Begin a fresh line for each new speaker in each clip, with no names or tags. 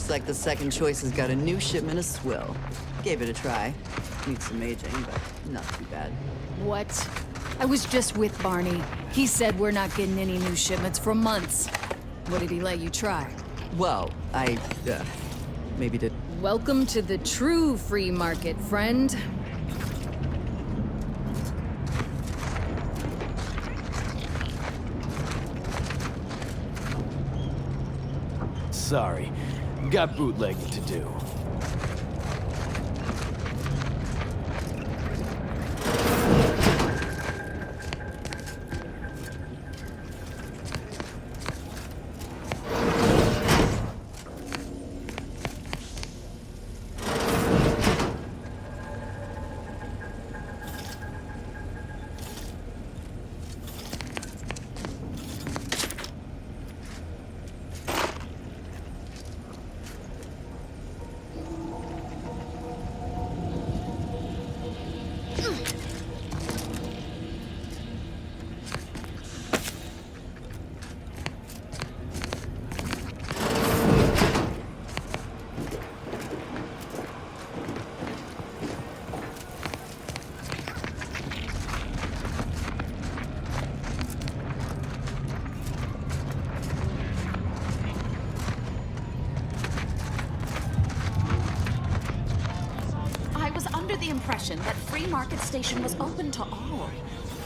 Looks like the second choice has got a new shipment of swill. Gave it a try. Needs some aging, but not too bad.
What? I was just with Barney. He said we're not getting any new shipments for months. What did he let you try?
Well, maybe did.
Welcome to the true free market, friend.
Sorry. Got bootlegging to do.
The impression that Free Market Station was open to all.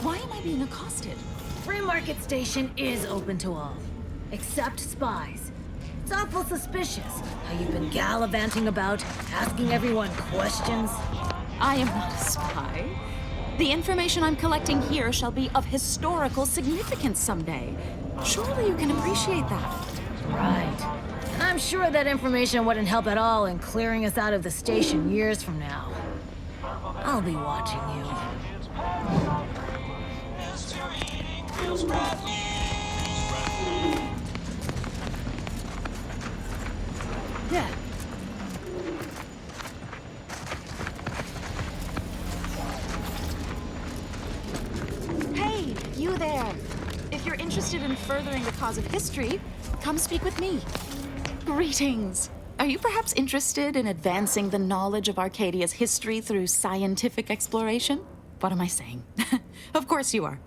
Why am I being accosted?
Free Market Station is open to all, except spies. It's awful suspicious how you've been gallivanting about, asking everyone questions.
I am not a spy. The information I'm collecting here shall be of historical significance someday. Surely you can appreciate that.
Right. And I'm sure that information wouldn't help at all in clearing us out of the station years from now. I'll be watching you.
Yeah.
Hey, you there. If you're interested in furthering the cause of history, come speak with me. Greetings. Are you perhaps interested in advancing the knowledge of Arcadia's history through scientific exploration? What am I saying? Of course you are.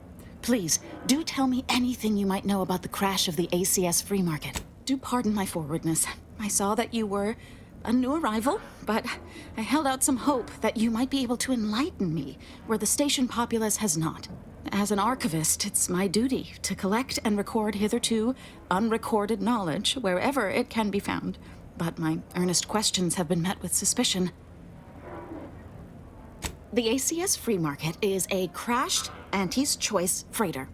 Please, do tell me anything you might know about the crash of the ACS free market. Do pardon my forwardness. I saw that you were a new arrival, but I held out some hope that you might be able to enlighten me where the station populace has not. As an archivist, it's my duty to collect and record hitherto unrecorded knowledge wherever it can be found. But my earnest questions have been met with suspicion. The ACS Free Market is a crashed Auntie's Choice freighter.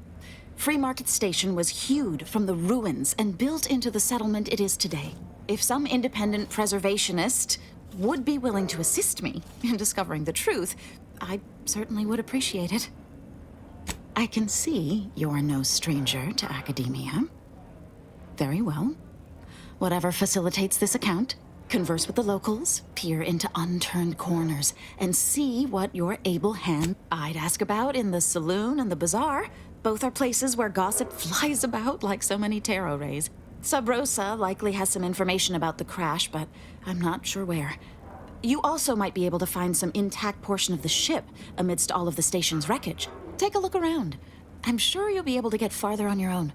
Free Market Station was hewed from the ruins and built into the settlement it is today. If some independent preservationist would be willing to assist me in discovering the truth, I certainly would appreciate it. I can see you're no stranger to academia. Very well. Whatever facilitates this account, converse with the locals, peer into unturned corners, and see what your able hand. I'd ask about in the saloon and the bazaar. Both are places where gossip flies about like so many tarot rays. Sub Rosa likely has some information about the crash, but I'm not sure where. You also might be able to find some intact portion of the ship amidst all of the station's wreckage. Take a look around. I'm sure you'll be able to get farther on your own.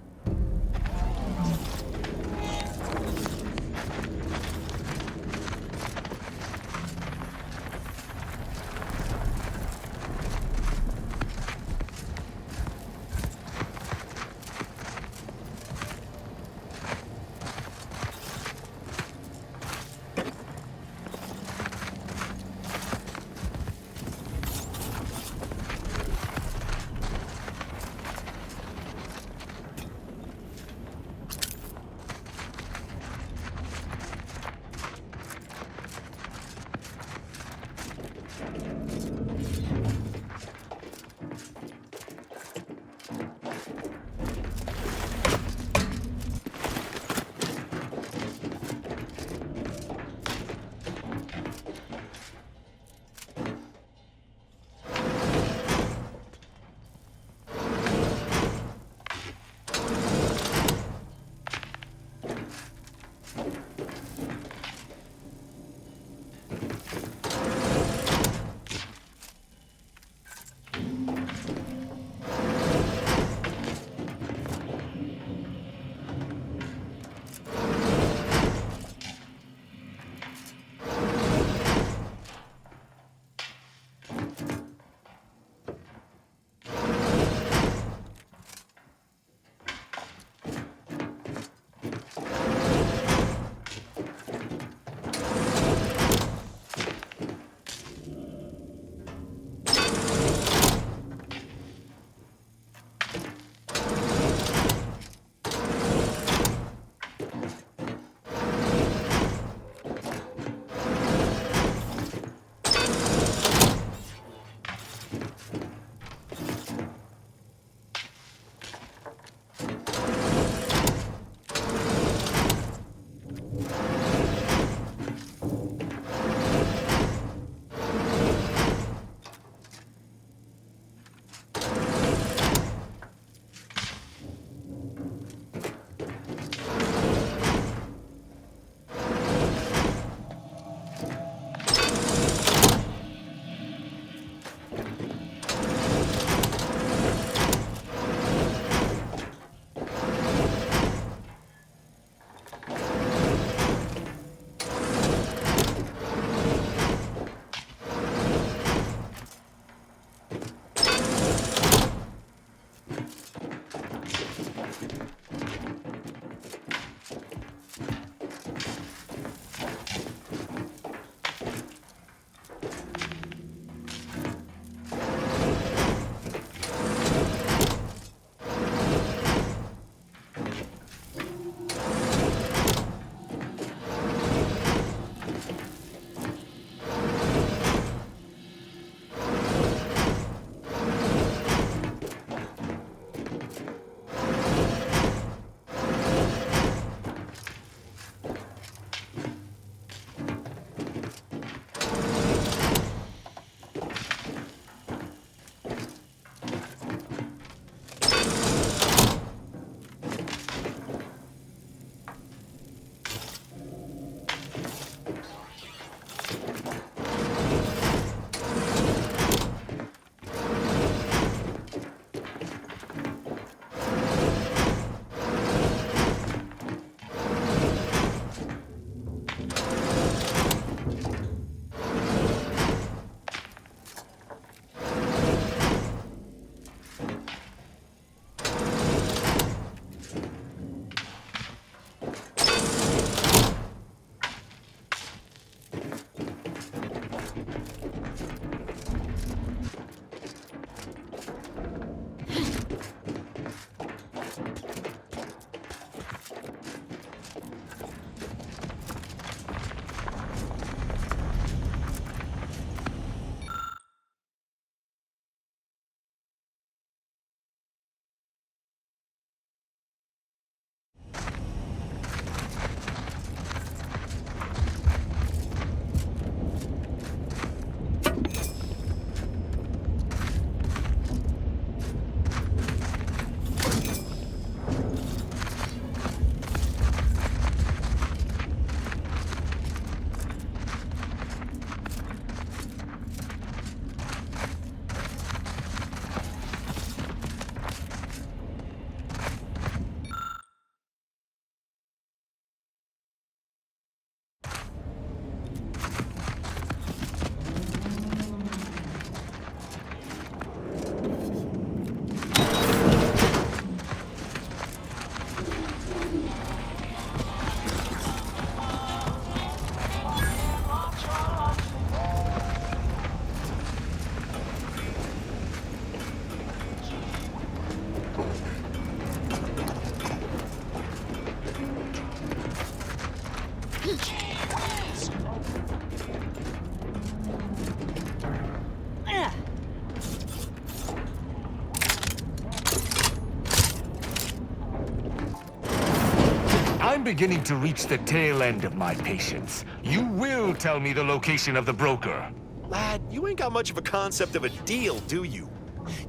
beginning to reach the tail end of my patience. You will tell me the location of the broker.
Lad, you ain't got much of a concept of a deal, do you?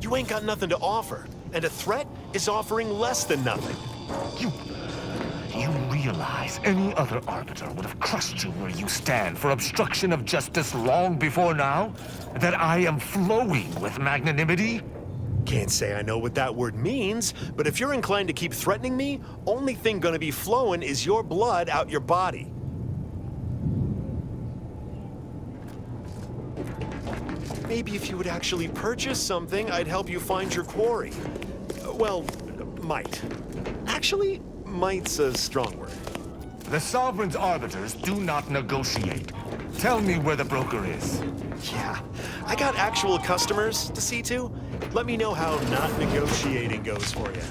You ain't got nothing to offer, and a threat is offering less than nothing.
You realize any other arbiter would have crushed you where you stand for obstruction of justice long before now? That I am flowing with magnanimity?
Can't say I know what that word means, but if you're inclined to keep threatening me, only thing gonna be flowing is your blood out your body. Maybe if you would actually purchase something, I'd help you find your quarry. Well, might. Actually, might's a strong word.
The Sovereign's arbiters do not negotiate. Tell me where the broker is.
Yeah, I got actual customers to see to. Let me know how not negotiating goes for you.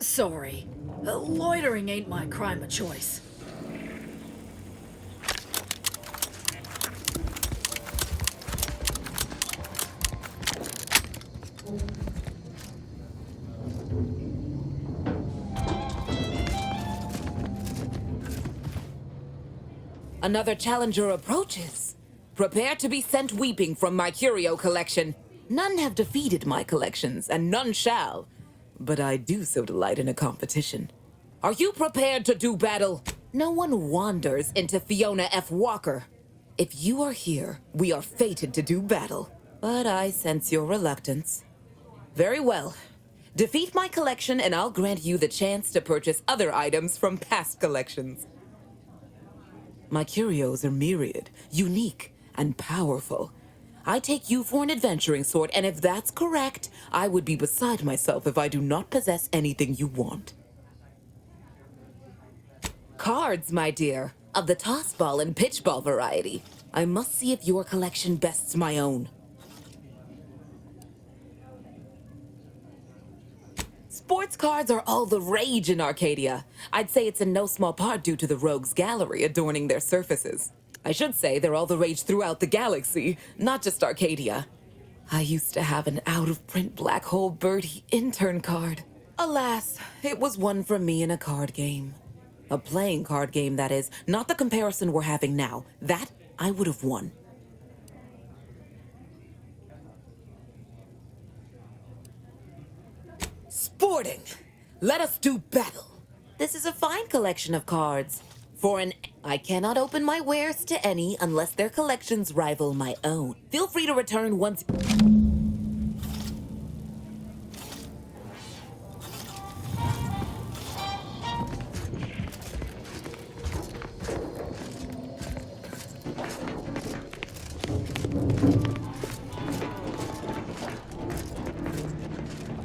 Sorry. Loitering ain't my crime of choice.
Another challenger approaches. Prepare to be sent weeping from my curio collection. None have defeated my collections, and none shall. But I do so delight in a competition. Are you prepared to do battle? No one wanders into Fiona F. Walker. If you are here, we are fated to do battle. But I sense your reluctance. Very well. Defeat my collection and I'll grant you the chance to purchase other items from past collections. My curios are myriad, unique, and powerful. I take you for an adventuring sort, and if that's correct, I would be beside myself if I do not possess anything you want. Cards, my dear, of the toss-ball and pitch-ball variety. I must see if your collection bests my own. Sports cards are all the rage in Arcadia. I'd say it's in no small part due to the rogues' gallery adorning their surfaces. I should say they're all the rage throughout the galaxy, not just Arcadia. I used to have an out-of-print Black Hole Birdie intern card. Alas, it was one for me in a card game. A playing card game, that is, not the comparison we're having now. That I would have won. Sporting! Let us do battle! This is a fine collection of cards. I cannot open my wares to any unless their collections rival my own. Feel free to return once...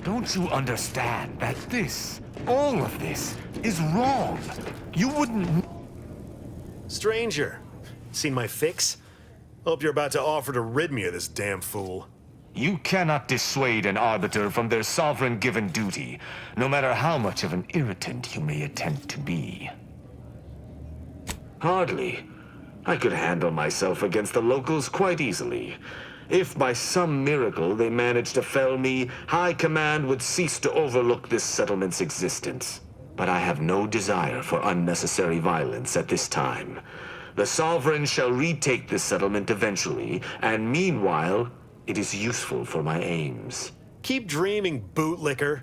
Don't you understand that this, all of this, is wrong? You wouldn't...
Stranger, seen my fix? Hope you're about to offer to rid me of this damn fool.
You cannot dissuade an arbiter from their sovereign-given duty, no matter how much of an irritant you may attempt to be. Hardly. I could handle myself against the locals quite easily. If by some miracle they managed to fell me, High Command would cease to overlook this settlement's existence. But I have no desire for unnecessary violence at this time. The Sovereign shall retake this settlement eventually, and meanwhile, it is useful for my aims.
Keep dreaming, bootlicker.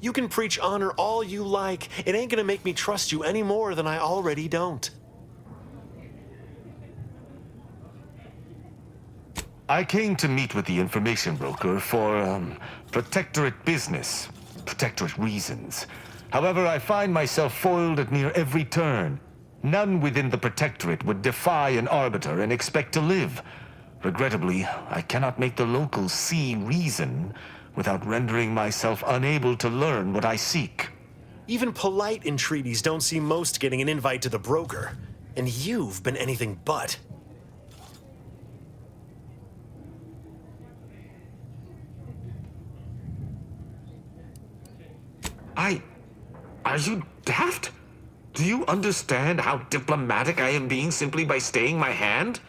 You can preach honor all you like. It ain't gonna make me trust you any more than I already don't.
I came to meet with the information broker for, protectorate business, protectorate reasons. However, I find myself foiled at near every turn. None within the protectorate would defy an arbiter and expect to live. Regrettably, I cannot make the locals see reason, without rendering myself unable to learn what I seek.
Even polite entreaties don't see most getting an invite to the broker. And you've been anything but.
Are you daft? Do you understand how diplomatic I am being simply by staying my hand?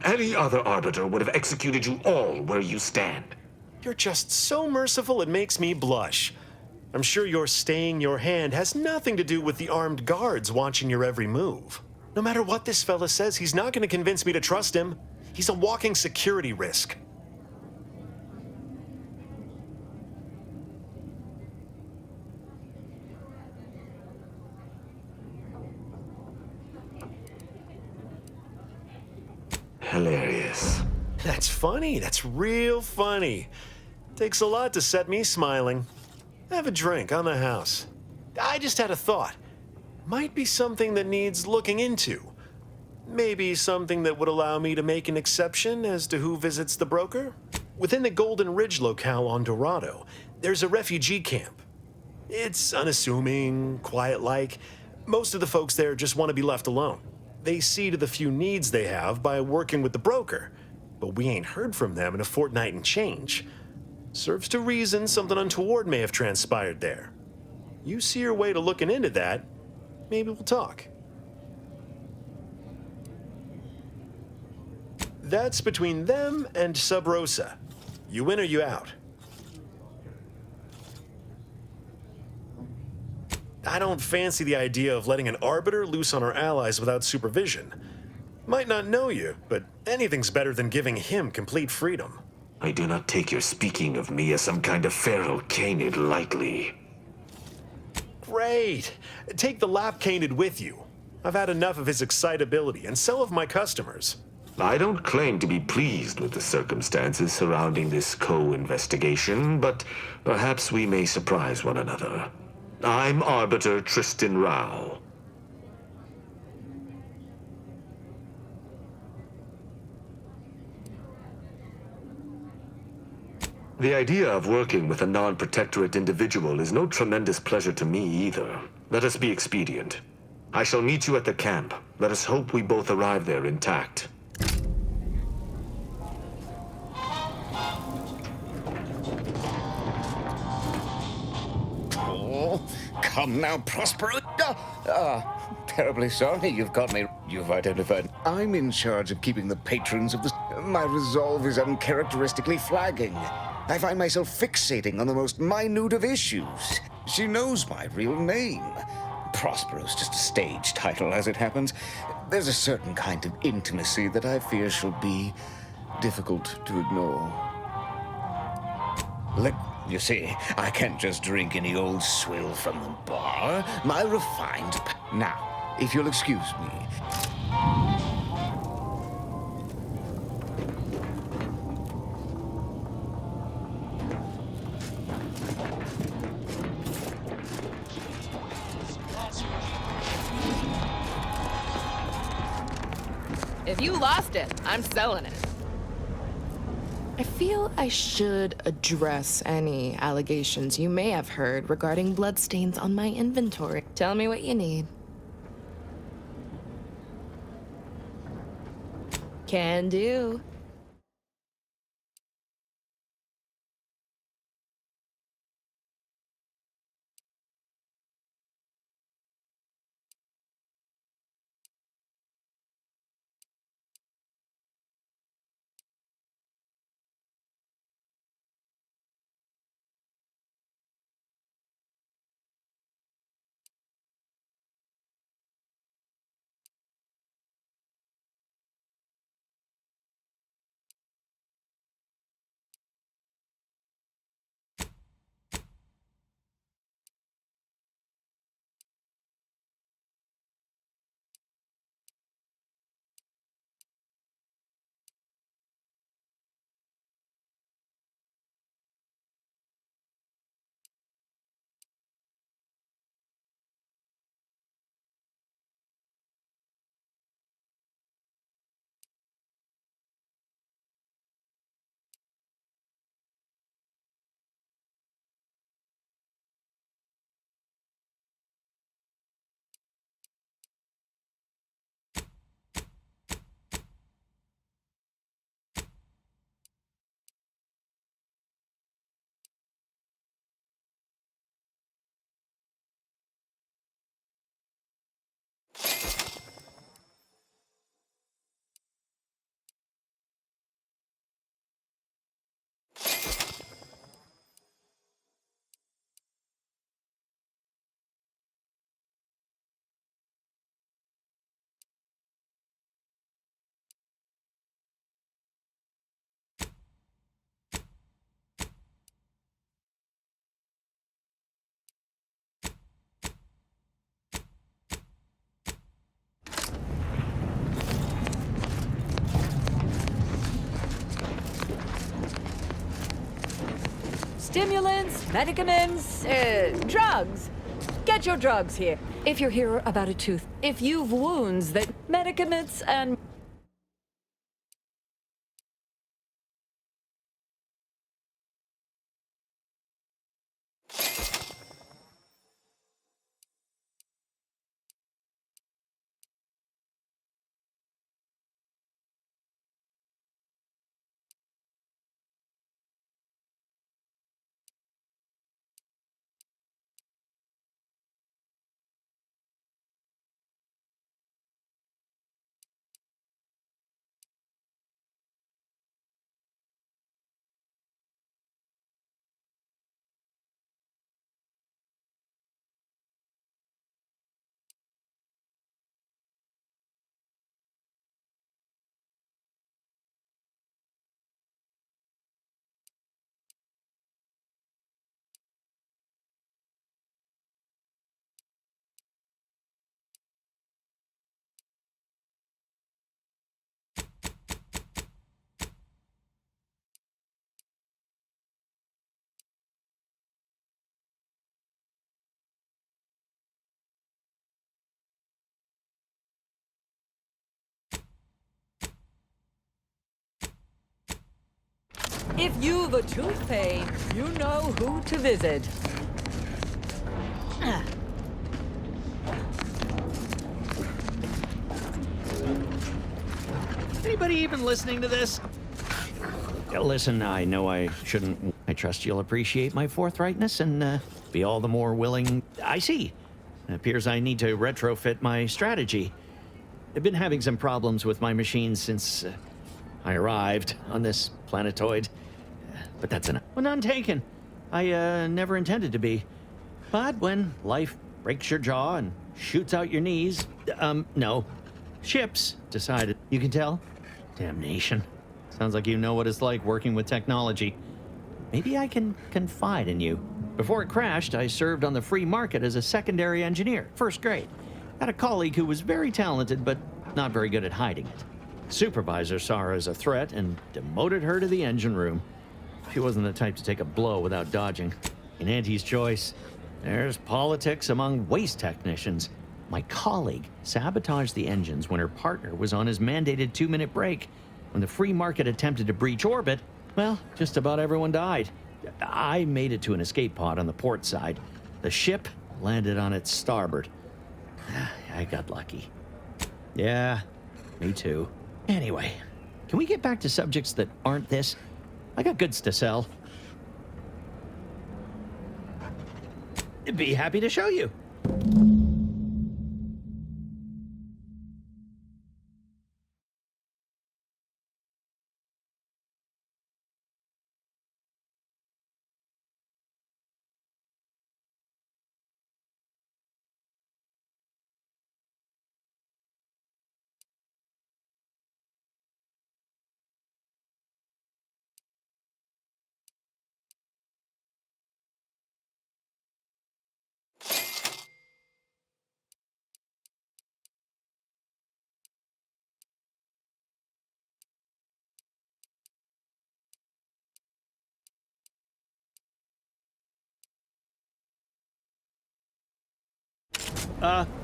Any other arbiter would have executed you all where you stand.
You're just so merciful it makes me blush. I'm sure your staying your hand has nothing to do with the armed guards watching your every move. No matter what this fella says, he's not going to convince me to trust him. He's a walking security risk.
Hilarious.
That's funny. That's real funny. Takes a lot to set me smiling. Have a drink on the house. I just had a thought. Might be something that needs looking into. Maybe something that would allow me to make an exception as to who visits the broker? Within the Golden Ridge locale on Dorado, there's a refugee camp. It's unassuming, quiet-like. Most of the folks there just want to be left alone. They see to the few needs they have by working with the broker, but we ain't heard from them in a fortnight and change. Serves to reason something untoward may have transpired there. You see your way to looking into that, maybe we'll talk. That's between them and Sub Rosa. You in or you out? I don't fancy the idea of letting an arbiter loose on our allies without supervision. Might not know you, but anything's better than giving him complete freedom.
I do not take your speaking of me as some kind of feral canid lightly.
Great! Take the lap canid with you. I've had enough of his excitability, and so have my customers.
I don't claim to be pleased with the circumstances surrounding this co-investigation, but perhaps we may surprise one another. I'm Arbiter Tristan Rao. The idea of working with a non-protectorate individual is no tremendous pleasure to me either. Let us be expedient. I shall meet you at the camp. Let us hope we both arrive there intact.
Oh, come now, Prospero. Terribly sorry you've got me. You've identified. I'm in charge of keeping the patrons of the... My resolve is uncharacteristically flagging. I find myself fixating on the most minute of issues. She knows my real name. Prospero's just a stage title, as it happens. There's a certain kind of intimacy that I fear shall be difficult to ignore. You see, I can't just drink any old swill from the bar. My refined... Now, if you'll excuse me...
If you lost it, I'm selling it. I feel I should address any allegations you may have heard regarding bloodstains on my inventory. Tell me what you need. Can do.
Stimulants, medicaments, drugs. Get your drugs here. If you're here about a tooth, if you've wounds, that medicaments and... If you've a tooth pain, you know who to visit.
Anybody even listening to this? Listen, I know I shouldn't. I trust you'll appreciate my forthrightness and be all the more willing. I see. It appears I need to retrofit my strategy. I've been having some problems with my machines since I arrived on this planetoid. But that's enough. Well, none taken. I never intended to be. But when life breaks your jaw and shoots out your knees, no. Ships decided. You can tell? Damnation. Sounds like you know what it's like working with technology. Maybe I can confide in you. Before it crashed, I served on the free market as a secondary engineer, first grade. Had a colleague who was very talented, but not very good at hiding it. Supervisor saw her as a threat and demoted her to the engine room. She wasn't the type to take a blow without dodging. In Auntie's choice, there's politics among waste technicians. My colleague sabotaged the engines when her partner was on his mandated 2-minute break. When the free market attempted to breach orbit, well, just about everyone died. I made it to an escape pod on the port side. The ship landed on its starboard. I got lucky. Yeah, me too. Anyway, can we get back to subjects that aren't this? I got goods to sell. Be happy to show you.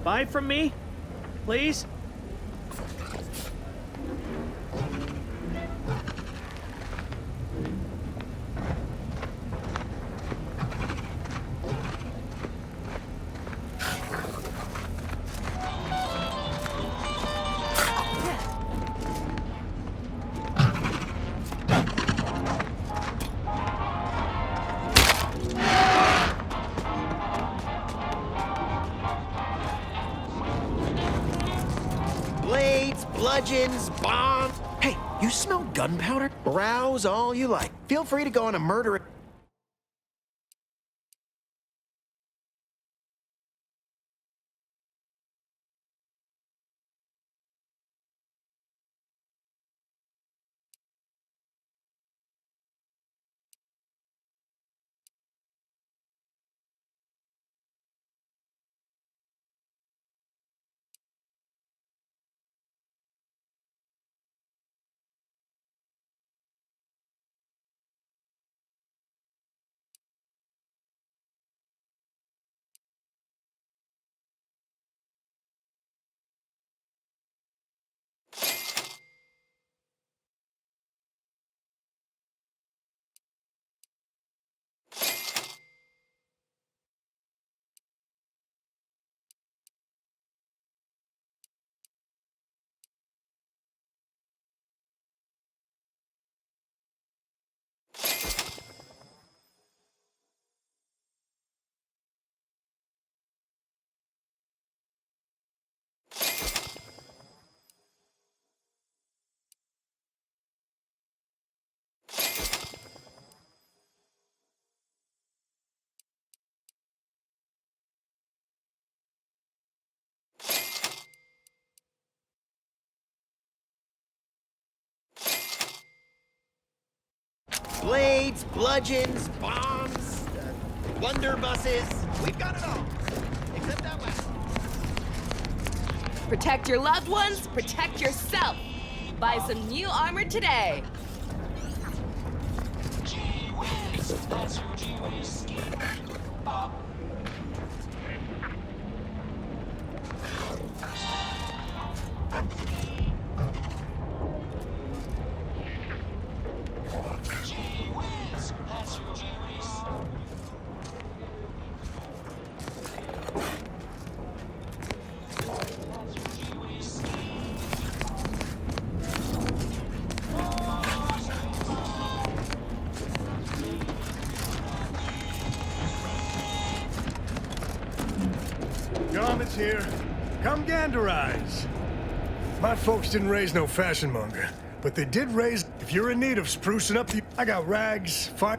Buy from me, please?
Blades, bludgeons, bombs. Hey, you smell gunpowder? Rouse all you like. Feel free to go on a murder. Blades, bludgeons, bombs, blunderbusses. We've got it all. Except that last.
Protect your loved ones, protect yourself. Buy some new armor today.
Garment's here. Come ganderize. My folks didn't raise no fashion monger, but they did raise. If you're in need of sprucing up the, I got rags, fire.